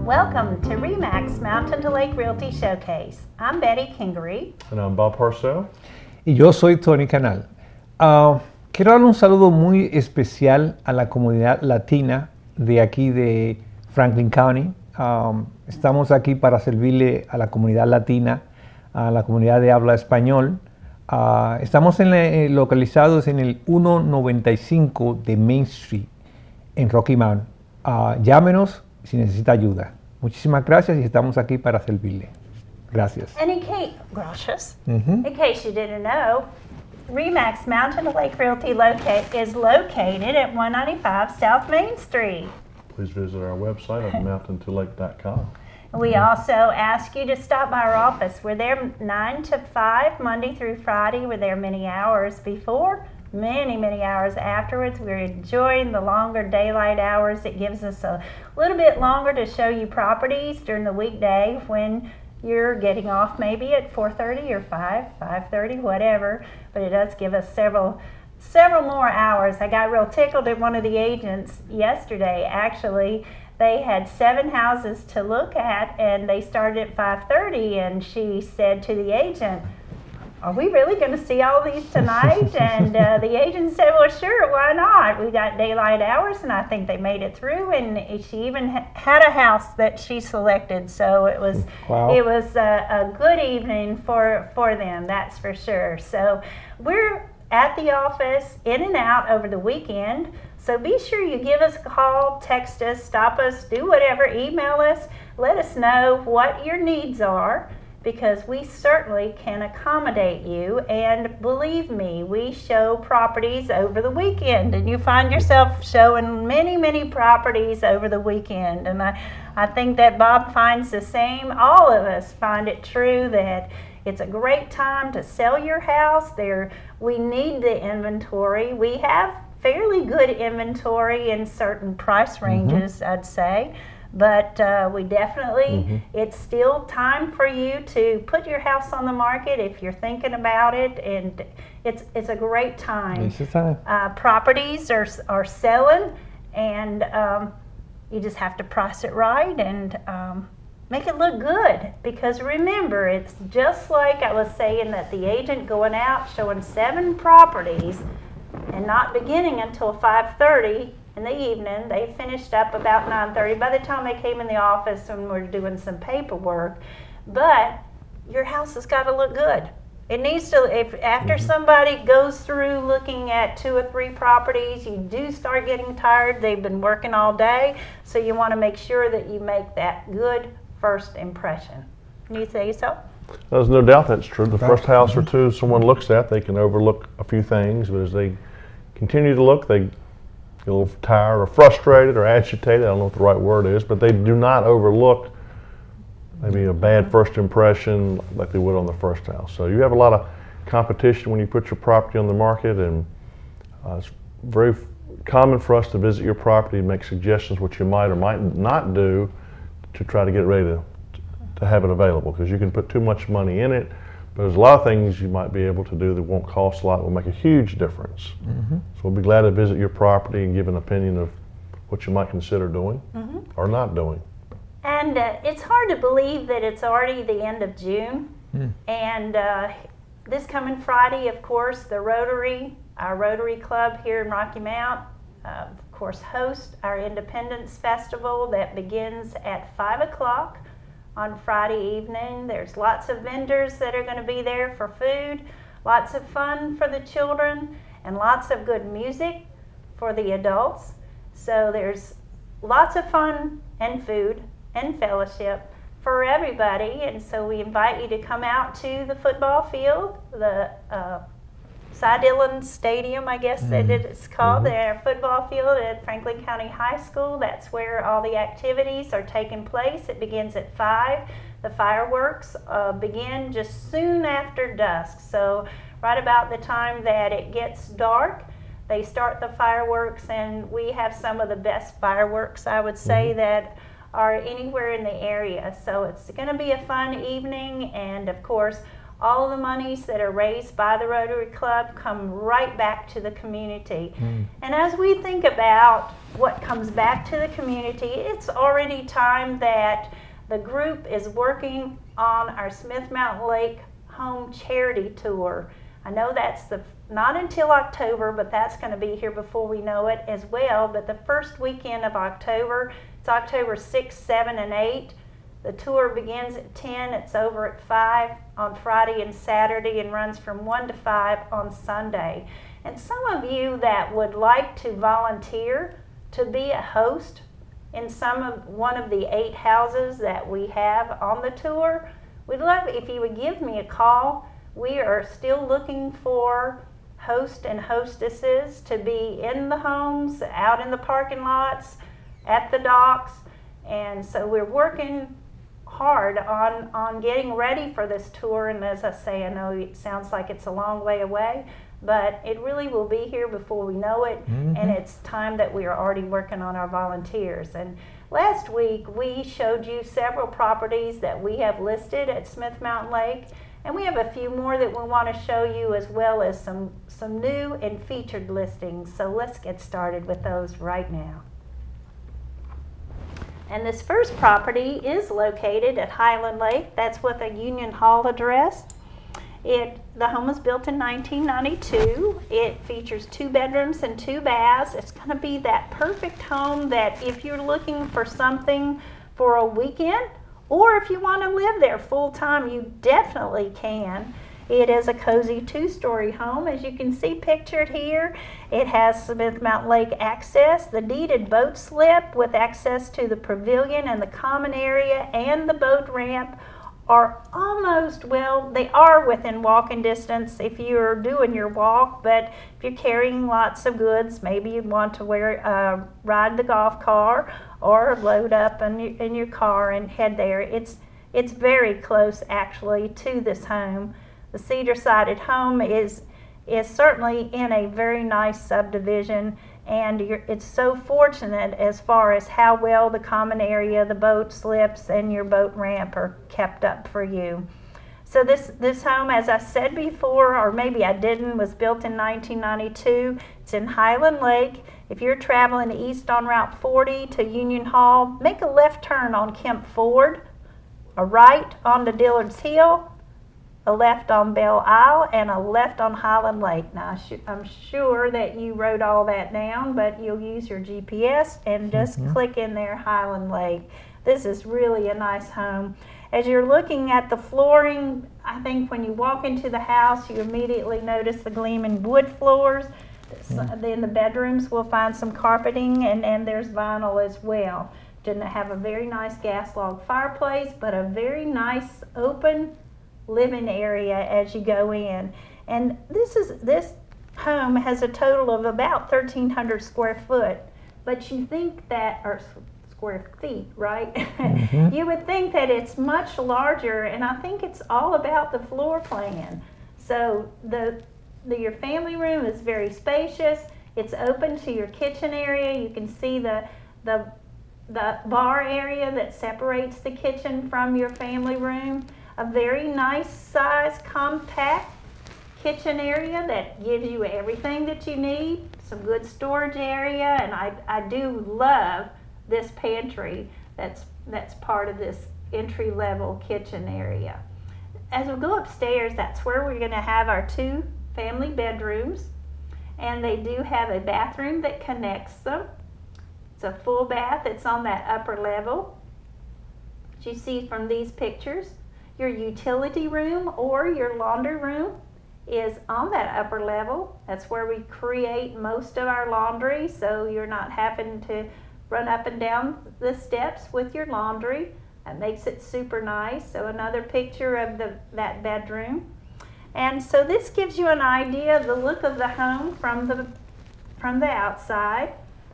Welcome to REMAX Mountain to Lake Realty Showcase. I'm Betty Kingery. And I'm Bob Parcell. Y yo soy Tony Canal. Quiero dar un saludo muy especial a la comunidad latina de aquí de Franklin County. Estamos aquí para servirle a la comunidad latina, a la comunidad de habla español. Estamos localizados en el 195 de Main Street en Rocky Mount. Llámenos si necesita ayuda. Muchísimas gracias y estamos aquí para servirle. Gracias. And in case you didn't know, REMAX Mountain to Lake Realty is located at 195 South Main Street. Please visit our website at mountaintolake.com. We also ask you to stop by our office. We're there 9 to 5, Monday through Friday. We're there many hours before, many hours afterwards. We're enjoying the longer daylight hours. It gives us a little bit longer to show you properties during the weekday when you're getting off maybe at 4:30 or 5:30, whatever. But it does give us several more hours. I got real tickled at one of the agents yesterday. Actually, they had 7 houses to look at and they started at 5:30, and she said to the agent, "Are we really going to see all these tonight?" And the agent said, "Well, sure, why not? We got daylight hours," and I think they made it through, and she even had a house that she selected, so it was a good evening for them, that's for sure. So we're at the office, in and out over the weekend, so be sure you give us a call, text us, stop us, do whatever, email us, let us know what your needs are, because we certainly can accommodate you. And believe me, we show properties over the weekend, and you find yourself showing many properties over the weekend. And I think that Bob finds the same. All of us find it true that it's a great time to sell your house. We need the inventory. We have fairly good inventory in certain price ranges, I'd say. But we definitely, it's still time for you to put your house on the market if you're thinking about it, and it's a great time. It's a time. Properties are selling, and you just have to price it right and make it look good. Because remember, it's just like I was saying, that the agent going out showing 7 properties and not beginning until 5:30 in the evening. They finished up about 9:30 by the time they came in the office and were doing some paperwork. But your house has got to look good. It needs to. After somebody goes through looking at 2 or 3 properties, you do start getting tired. They've been working all day, so you want to make sure that you make that good first impression. Can you say so? There's no doubt that's true. The first house or two someone looks at, they can overlook a few things, but as they continue to look, they get a little tired or frustrated or agitated. I don't know what the right word is, but they do not overlook maybe a bad first impression like they would on the first house. So you have a lot of competition when you put your property on the market, and it's very common for us to visit your property and make suggestions what you might or might not do to try to get it ready to have it available, because you can put too much money in it, but there's a lot of things you might be able to do that won't cost a lot, will make a huge difference. So we'll be glad to visit your property and give an opinion of what you might consider doing or not doing. And it's hard to believe that it's already the end of June. And this coming Friday, of course, our Rotary Club here in Rocky Mount, of course, hosts our Independence Festival that begins at 5 o'clock on Friday evening. There's lots of vendors that are going to be there for food, lots of fun for the children, and lots of good music for the adults. So there's lots of fun and food and fellowship for everybody, and so we invite you to come out to the football field, the Cy Dillon Stadium, I guess that it's called, their football field at Franklin County High School. That's where all the activities are taking place. It begins at 5. The fireworks begin just soon after dusk. So right about the time that it gets dark, they start the fireworks, and we have some of the best fireworks, I would say, that are anywhere in the area. So it's going to be a fun evening, and of course, all of the monies that are raised by the Rotary Club come right back to the community. And as we think about what comes back to the community, it's already time that the group is working on our Smith Mountain Lake Home Charity Tour. I know that's not until October, but that's going to be here before we know it as well. But the first weekend of October, it's October 6th, 7th, and 8th. The tour begins at 10, it's over at 5 on Friday and Saturday, and runs from 1 to 5 on Sunday. And some of you that would like to volunteer to be a host in one of the 8 houses that we have on the tour, we'd love it if you would give me a call. We are still looking for hosts and hostesses to be in the homes, out in the parking lots, at the docks. And so we're working hard on getting ready for this tour. And as I say, I know it sounds like it's a long way away, but it really will be here before we know it. And it's time that we are already working on our volunteers. And last week we showed you several properties that we have listed at Smith Mountain Lake, and we have a few more that we want to show you, as well as some new and featured listings. So let's get started with those right now. And this first property is located at Highland Lake. That's with a Union Hall address. The home was built in 1992. It features 2 bedrooms and 2 baths. It's going to be that perfect home that if you're looking for something for a weekend, or if you want to live there full time, you definitely can. It is a cozy 2-story home, as you can see pictured here. It has Smith Mountain Lake access, the deeded boat slip with access to the pavilion and the common area, and the boat ramp are almost, well, they are within walking distance if you're doing your walk, but if you're carrying lots of goods, maybe you want to ride the golf car or load up in your car and head there. It's very close actually to this home. The cedar-sided home is certainly in a very nice subdivision, and it's so fortunate as far as how well the common area, the boat slips, and your boat ramp are kept up for you. So this home, as I said before, or maybe I didn't, was built in 1992. It's in Highland Lake. If you're traveling east on Route 40 to Union Hall, make a left turn on Kemp Ford, a right onto Dillard's Hill, a left on Belle Isle, and a left on Highland Lake. Now, I'm sure that you wrote all that down, but you'll use your GPS and just click in there, Highland Lake. This is really a nice home. As you're looking at the flooring, I think when you walk into the house, you immediately notice the gleaming wood floors. In the bedrooms, we'll find some carpeting, and there's vinyl as well. Didn't have a very nice gas log fireplace, but a very nice open living area as you go in. And this home has a total of about 1,300 square foot, but you think that, or square feet, right? You would think that it's much larger, and I think it's all about the floor plan. So your family room is very spacious. It's open to your kitchen area. You can see the bar area that separates the kitchen from your family room. A very nice size, compact kitchen area that gives you everything that you need. Some good storage area, and I do love this pantry that's part of this entry-level kitchen area. As we go upstairs, that's where we're going to have our 2 family bedrooms, and they do have a bathroom that connects them. It's a full bath. It's on that upper level, as you see from these pictures. Your utility room or your laundry room is on that upper level. That's where we create most of our laundry, so you're not having to run up and down the steps with your laundry. That makes it super nice. So another picture of that bedroom. And so this gives you an idea of the look of the home from the outside.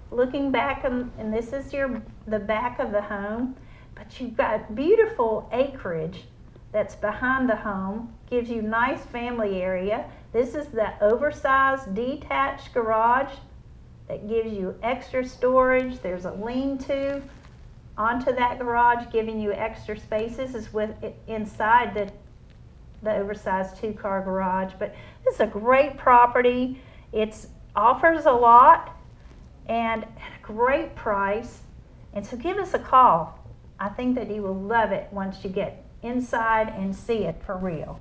Looking back, and this is the back of the home, but you've got beautiful acreage that's behind the home, gives you nice family area. This is the oversized detached garage that gives you extra storage. There's a lean-to onto that garage, giving you extra spaces. Is with inside the oversized 2-car garage. But this is a great property. It offers a lot and at a great price. And so give us a call. I think that you will love it once you get inside and see it for real.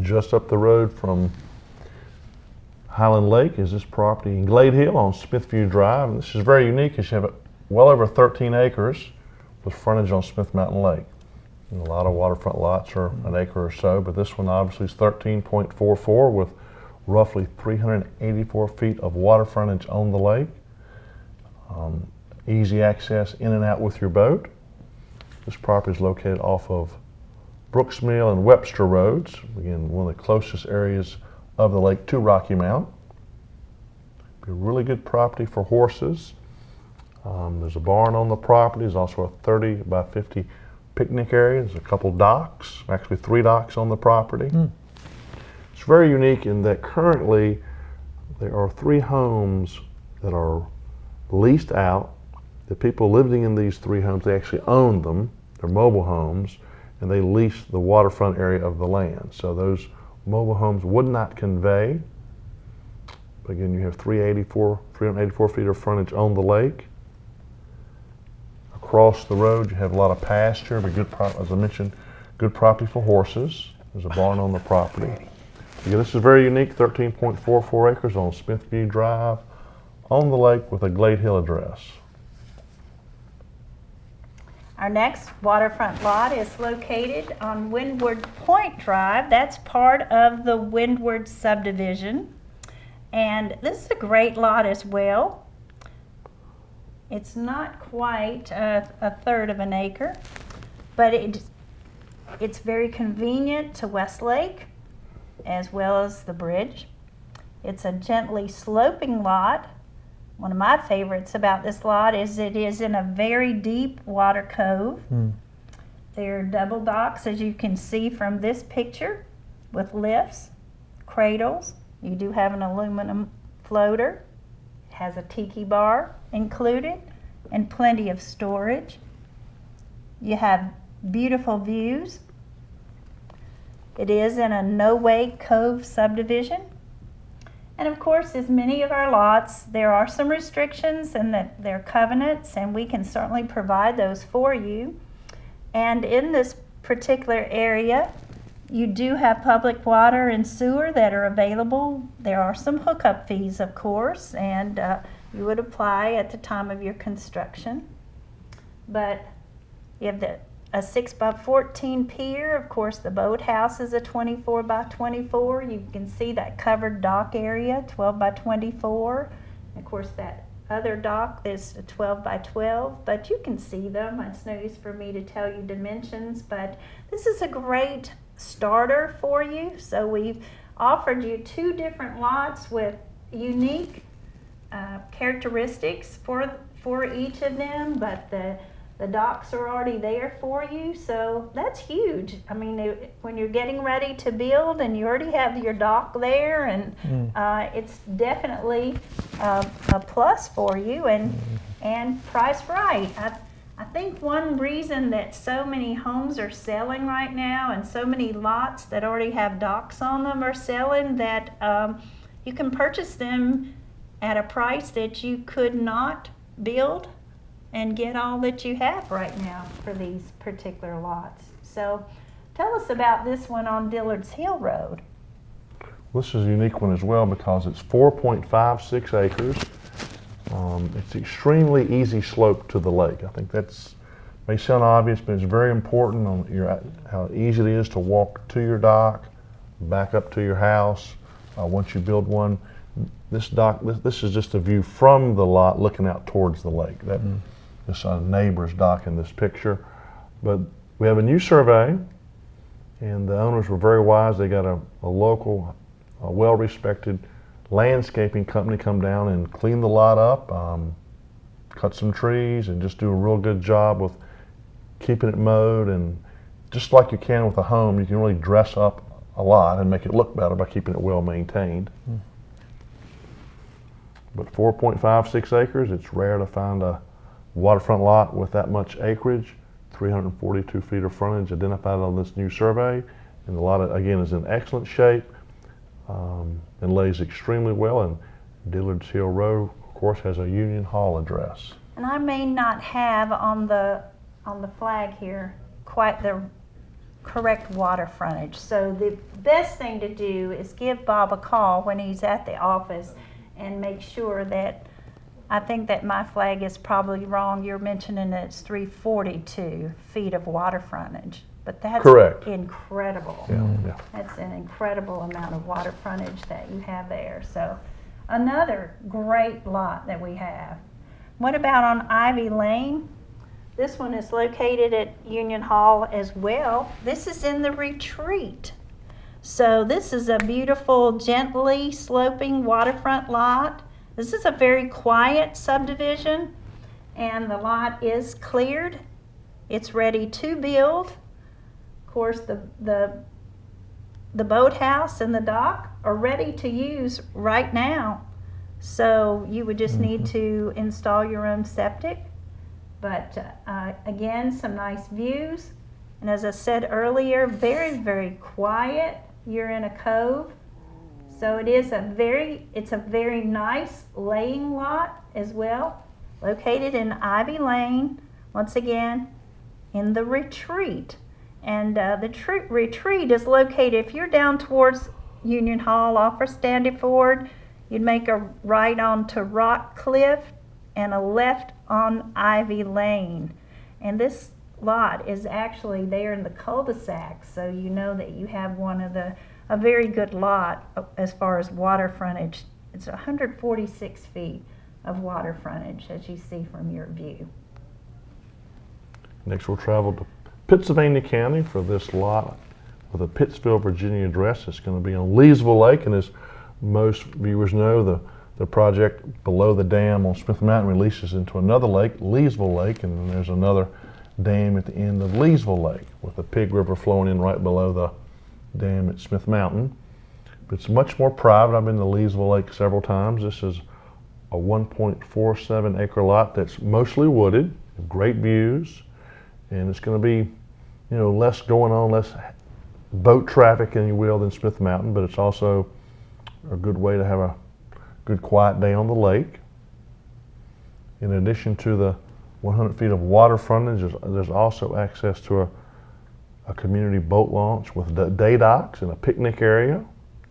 Just up the road from Highland Lake is this property in Glade Hill on Smithview Drive. And this is very unique because you have well over 13 acres with frontage on Smith Mountain Lake. And a lot of waterfront lots are an acre or so, but this one obviously is 13.44 with roughly 384 feet of water frontage on the lake. Easy access in and out with your boat. This property is located off of Brooks Mill and Webster Roads, again, one of the closest areas of the lake to Rocky Mount. Be a really good property for horses. There's a barn on the property. There's also a 30 by 50 picnic area. There's a couple docks, actually 3 docks on the property. It's very unique in that currently there are 3 homes that are leased out. The people living in these 3 homes, they actually own them. They're mobile homes, and they lease the waterfront area of the land. So those mobile homes would not convey. But again, you have 384 feet of frontage on the lake. Across the road, you have a lot of pasture, but as I mentioned, good property for horses. There's a barn on the property. Again, this is very unique, 13.44 acres on Smithview Drive on the lake with a Glade Hill address. Our next waterfront lot is located on Windward Point Drive. That's part of the Windward subdivision. And this is a great lot as well. It's not quite a third of an acre, but it's very convenient to Westlake as well as the bridge. It's a gently sloping lot. One of my favorites about this lot is it is in a very deep water cove. There are double docks, as you can see from this picture, with lifts, cradles. You do have an aluminum floater. It has a tiki bar included and plenty of storage. You have beautiful views. It is in a no-wake cove subdivision. And of course, as many of our lots, there are some restrictions and that there are covenants, and we can certainly provide those for you. And in this particular area, you do have public water and sewer that are available. There are some hookup fees, of course, and you would apply at the time of your construction. But you have a 6 by 14 pier. Of course, the boathouse is a 24 by 24. You can see that covered dock area, 12 by 24. Of course, that other dock is a 12 by 12, but you can see them. It's no use for me to tell you dimensions, but this is a great starter for you. So we've offered you 2 different lots with unique characteristics for each of them, but the docks are already there for you, so that's huge. I mean, when you're getting ready to build and you already have your dock there, and it's definitely a plus for you and priced right. I think one reason that so many homes are selling right now and so many lots that already have docks on them are selling, that you can purchase them at a price that you could not build and get all that you have right now for these particular lots. So tell us about this one on Dillard's Hill Road. This is a unique one as well because it's 4.56 acres. It's extremely easy slope to the lake. I think that's may sound obvious, but it's very important on how easy it is to walk to your dock, back up to your house once you build one. This is just a view from the lot looking out towards the lake. This neighbor's dock in this picture. But we have a new survey, and the owners were very wise. They got a local, well-respected landscaping company come down and clean the lot up, cut some trees, and just do a real good job with keeping it mowed. And just like you can with a home, you can really dress up a lot and make it look better by keeping it well maintained. But 4.56 acres, it's rare to find a waterfront lot with that much acreage, 342 feet of frontage identified on this new survey, And the lot, again, is in excellent shape and lays extremely well. And Dillard's Hill Road, of course, has a Union Hall address. And I may not have on the flag here quite the correct water frontage. So the best thing to do is give Bob a call when he's at the office and make sure that, I think that my flag is probably wrong. You're mentioning that it's 342 feet of water frontage. But that's correct. Incredible. Yeah. That's an incredible amount of water frontage that you have there. So another great lot that we have. What about on Ivy Lane? This one is located at Union Hall as well. This is in the retreat. So this is a beautiful, gently sloping waterfront lot. This is a very quiet subdivision, and the lot is cleared. It's ready to build. Of course, the boathouse and the dock are ready to use right now. So you would just need to install your own septic. But again, some nice views. And as I said earlier, very, very quiet. You're in a cove. So it's a very nice laying lot as well. Located in Ivy Lane, once again, in the retreat. And the retreat is located, if you're down towards Union Hall off of Standy Ford, you'd make a right onto Rock Cliff and a left on Ivy Lane. And this lot is actually there in the cul-de-sac, so you know that you have a very good lot as far as water frontage. It's 146 feet of water frontage, as you see from your view. Next we'll travel to Pittsylvania County for this lot with a Pittsville, Virginia address. It's going to be on Leesville Lake, and as most viewers know, the project below the dam on Smith Mountain releases into another lake, Leesville Lake, and then there's another dam at the end of Leesville Lake with the Pig River flowing in right below the dam at Smith Mountain. But it's much more private. I've been to Leesville Lake several times. This is a 1.47 acre lot that's mostly wooded, great views, and it's going to be, less going on, less boat traffic, if you will, than Smith Mountain, but it's also a good way to have a good quiet day on the lake. In addition to the 100 feet of water frontage, there's also access to a community boat launch with day docks and a picnic area.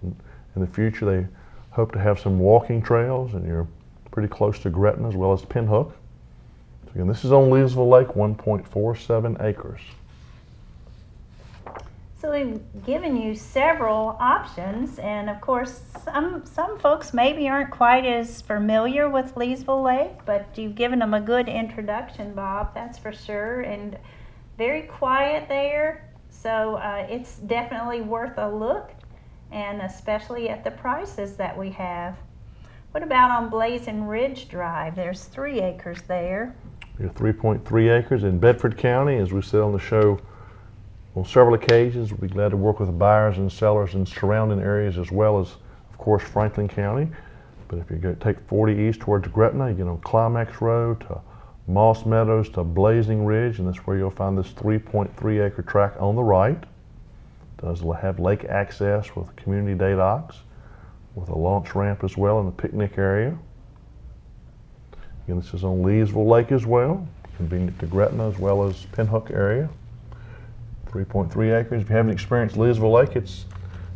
In the future, they hope to have some walking trails, and you're pretty close to Gretna as well as Pinhook. So again, this is on Leesville Lake, 1.47 acres. So we've given you several options, and of course some folks maybe aren't quite as familiar with Leesville Lake, but you've given them a good introduction, Bob, that's for sure, and very quiet there, so it's definitely worth a look, and especially at the prices that we have. What about on Blazing Ridge Drive? There's 3 acres there. You're 3.3 acres in Bedford County. As we said on the show on several occasions, we'll be glad to work with buyers and sellers in surrounding areas as well as, of course, Franklin County. But if you take 40 east towards Gretna, you get on Climax Road to Moss Meadows to Blazing Ridge, and that's where you'll find this 3.3 acre tract on the right. It does have lake access with community day docks, with a launch ramp as well in the picnic area. Again, this is on Leesville Lake as well, convenient to Gretna as well as Pinhook area. 3.3 acres. If you haven't experienced Leesville Lake, it's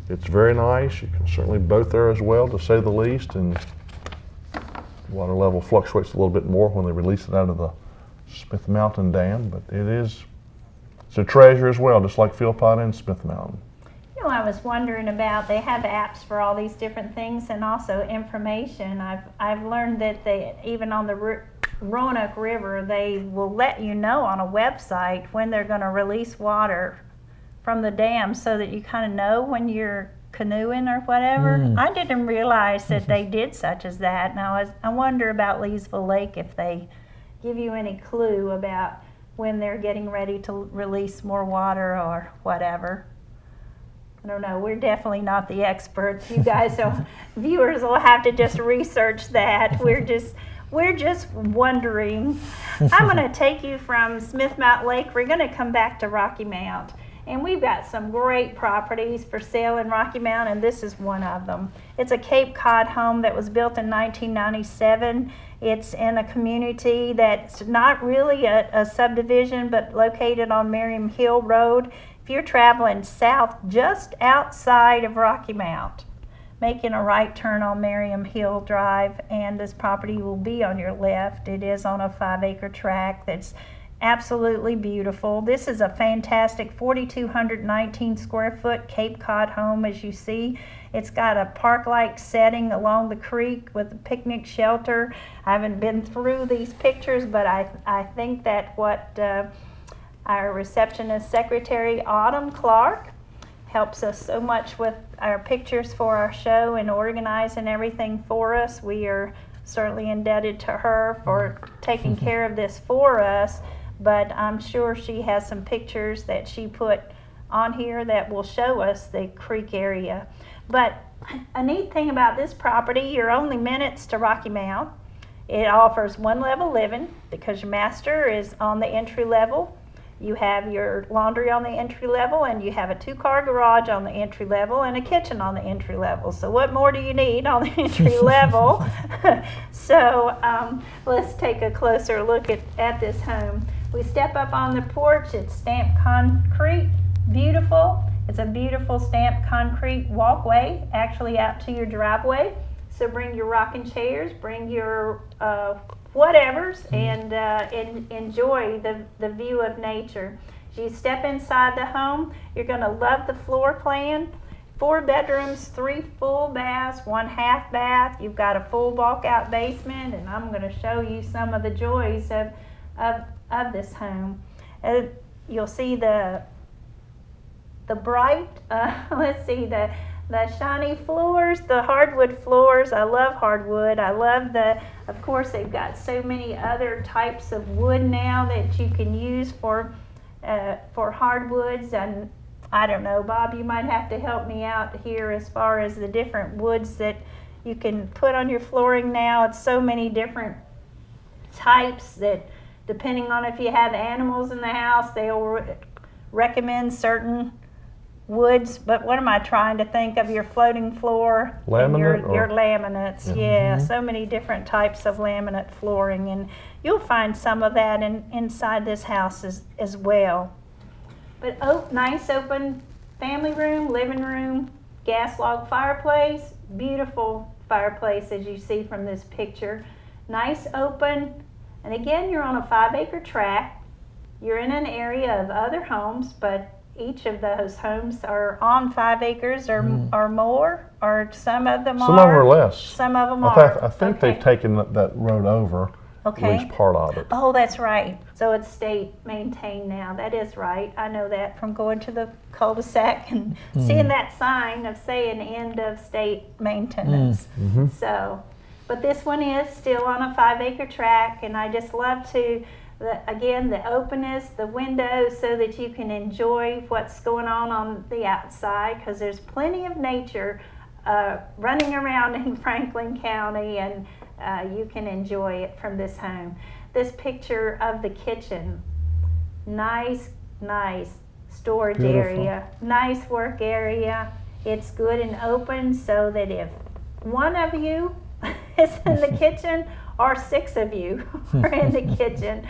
very nice. You can certainly boat there as well, to say the least, and water level fluctuates a little bit more when they release it out of the Smith Mountain Dam, but it's a treasure as well, just like Philpott and Smith Mountain. I was wondering about, they have apps for all these different things and also information. I've learned that they, even on the Roanoke River, they will let you know on a website when they're going to release water from the dam, so that you kind of know when you're canoeing or whatever. I didn't realize that they did such as that. Now I wonder about Leesville Lake, if they give you any clue about when they're getting ready to release more water or whatever. I don't know, we're definitely not the experts. You guys, viewers will have to just research that. We're just wondering. I'm going to take you from Smith Mountain Lake. We're going to come back to Rocky Mount. And we've got some great properties for sale in Rocky Mount, and this is one of them. It's a Cape Cod home that was built in 1997. It's in a community that's not really a subdivision, but located on Merriam Hill Road. If you're traveling south just outside of Rocky Mount, making a right turn on Merriam Hill Drive, and this property will be on your left. It is on a 5-acre tract that's absolutely beautiful. This is a fantastic 4,219 square foot Cape Cod home, as you see. It's got a park-like setting along the creek with a picnic shelter. I haven't been through these pictures, but I think that what our receptionist secretary, Autumn Clark, helps us so much with our pictures for our show and organizing everything for us. We are certainly indebted to her for taking care of this for us, but I'm sure she has some pictures that she put on here that will show us the creek area. But a neat thing about this property, you're only minutes to Rocky Mount. It offers one level living because your master is on the entry level. You have your laundry on the entry level, and you have a 2-car garage on the entry level and a kitchen on the entry level. So what more do you need on the entry level? So let's take a closer look at this home. We step up on the porch. It's stamped concrete, beautiful. It's a beautiful stamped concrete walkway actually out to your driveway. So bring your rocking chairs, bring your whatevers, and enjoy the view of nature. As you step inside the home, you're going to love the floor plan. 4 bedrooms, 3 full baths, 1 half bath. You've got a full walkout basement, and I'm going to show you some of the joys of this home. You'll see the bright, let's see, the shiny floors, the hardwood floors. I love hardwood. I love of course, they've got so many other types of wood now that you can use for hardwoods. And I don't know, Bob, you might have to help me out here as far as the different woods that you can put on your flooring now. It's so many different types that, depending on if you have animals in the house, they'll recommend certain woods. But what am I trying to think of? Your floating floor, laminate, your laminates. Yeah, so many different types of laminate flooring, and you'll find some of that inside this house as well. But nice open family room, living room, gas log fireplace, beautiful fireplace as you see from this picture. Nice open, and again, you're on a 5-acre tract. You're in an area of other homes, but each of those homes are on 5 acres or more, or some of them are. Some of them are less. Some of them are. I think they've taken that road over, at least part of it. Oh, that's right. So it's state maintained now. That is right. I know that from going to the cul-de-sac and seeing that sign of saying end of state maintenance. So, but this one is still on a 5-acre tract, and I just love to, again, the openness, the windows, so that you can enjoy what's going on the outside, because there's plenty of nature running around in Franklin County, and you can enjoy it from this home. This picture of the kitchen, nice storage area, nice work area. It's good and open so that if one of you is in the kitchen, or 6 of you are in the kitchen,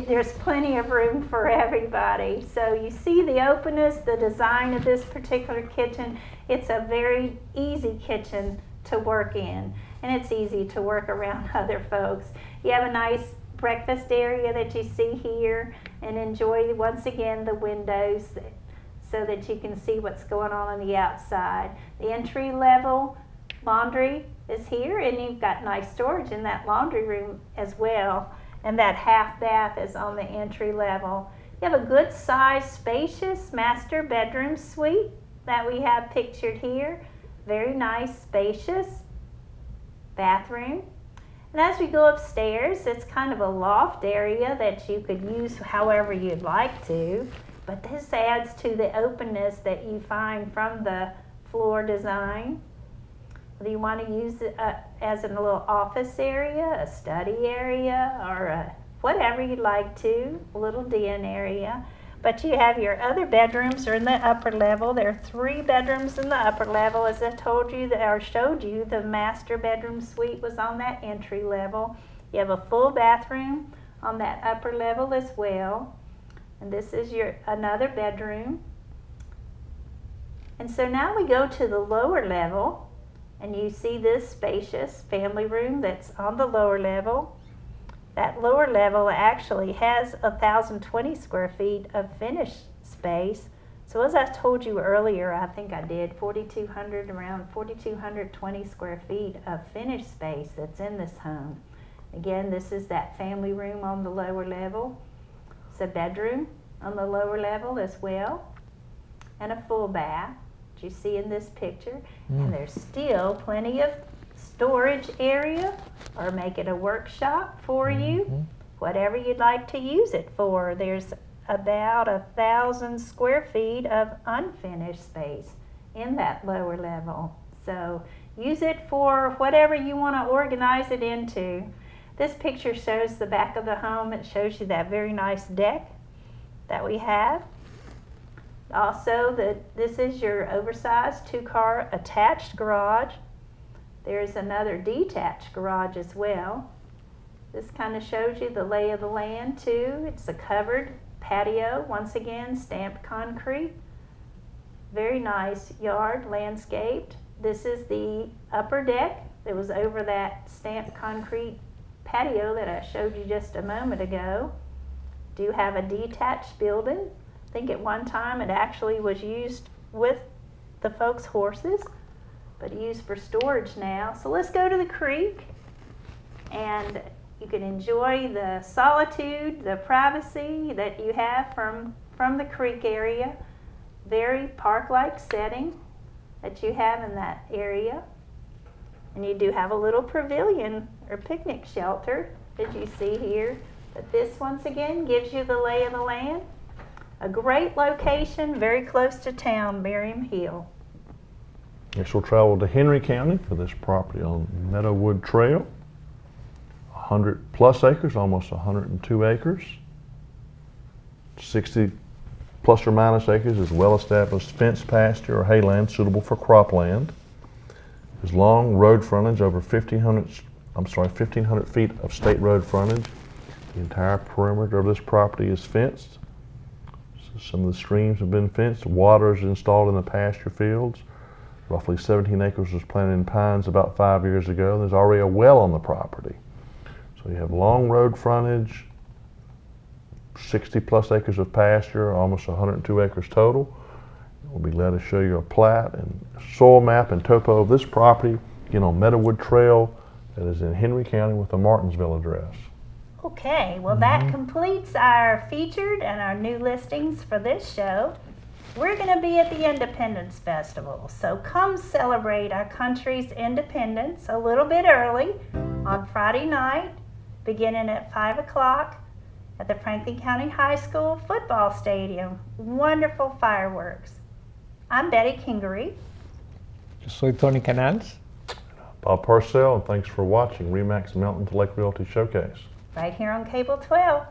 there's plenty of room for everybody. So you see the openness, the design of this particular kitchen. It's a very easy kitchen to work in, and it's easy to work around other folks. You have a nice breakfast area that you see here, and enjoy once again the windows so that you can see what's going on the outside. The entry level laundry is here, and you've got nice storage in that laundry room as well, and that half bath is on the entry level. You have a good sized, spacious master bedroom suite that we have pictured here. Very nice, spacious bathroom. And as we go upstairs, it's kind of a loft area that you could use however you'd like to, but this adds to the openness that you find from the floor design. Whether you want to use it as a little office area, a study area, or whatever you'd like to, a little den area. But you have your other bedrooms are in the upper level. There are 3 bedrooms in the upper level. As I told you or showed you, the master bedroom suite was on that entry level. You have a full bathroom on that upper level as well. And this is your another bedroom. And so now we go to the lower level, and you see this spacious family room that's on the lower level. That lower level actually has 1,020 square feet of finished space. So as I told you earlier, I think I did around 4,220 square feet of finished space that's in this home. Again, this is that family room on the lower level. It's a bedroom on the lower level as well, and a full bath, which you see in this picture. And there's still plenty of storage area, or make it a workshop for you, whatever you'd like to use it for. There's about 1,000 square feet of unfinished space in that lower level. So use it for whatever you want to organize it into. This picture shows the back of the home. It shows you that very nice deck that we have. Also, this is your oversized 2-car attached garage. There's another detached garage as well. This kind of shows you the lay of the land too. It's a covered patio, once again stamped concrete. Very nice yard, landscaped. This is the upper deck that was over that stamped concrete patio that I showed you just a moment ago. Do have a detached building. I think at one time it actually was used with the folks' horses, but used for storage now. So let's go to the creek, and you can enjoy the solitude, the privacy that you have from the creek area. Very park-like setting that you have in that area. And you do have a little pavilion or picnic shelter that you see here. But this, once again, gives you the lay of the land. A great location, very close to town, Merriam Hill. Next we'll travel to Henry County for this property on Meadowwood Trail. 100 plus acres, almost 102 acres. 60 plus or minus acres is well-established fenced pasture or hayland suitable for cropland. There's long road frontage, over 1,500 feet of state road frontage. The entire perimeter of this property is fenced. So some of the streams have been fenced. Water is installed in the pasture fields. Roughly 17 acres was planted in pines about 5 years ago. There's already a well on the property. So you have long road frontage, 60 plus acres of pasture, almost 102 acres total. We'll be glad to show you a plat and soil map and topo of this property, again on Meadowwood Trail, that is in Henry County with the Martinsville address. Okay, well that completes our featured and our new listings for this show. We're going to be at the Independence Festival, so come celebrate our country's independence a little bit early on Friday night, beginning at 5 o'clock at the Franklin County High School football stadium. Wonderful fireworks. I'm Betty Kingery. Yo soy Tony Canals. Bob Parcell, and thanks for watching REMAX Mountain to Lake Realty Showcase. Right here on Cable 12.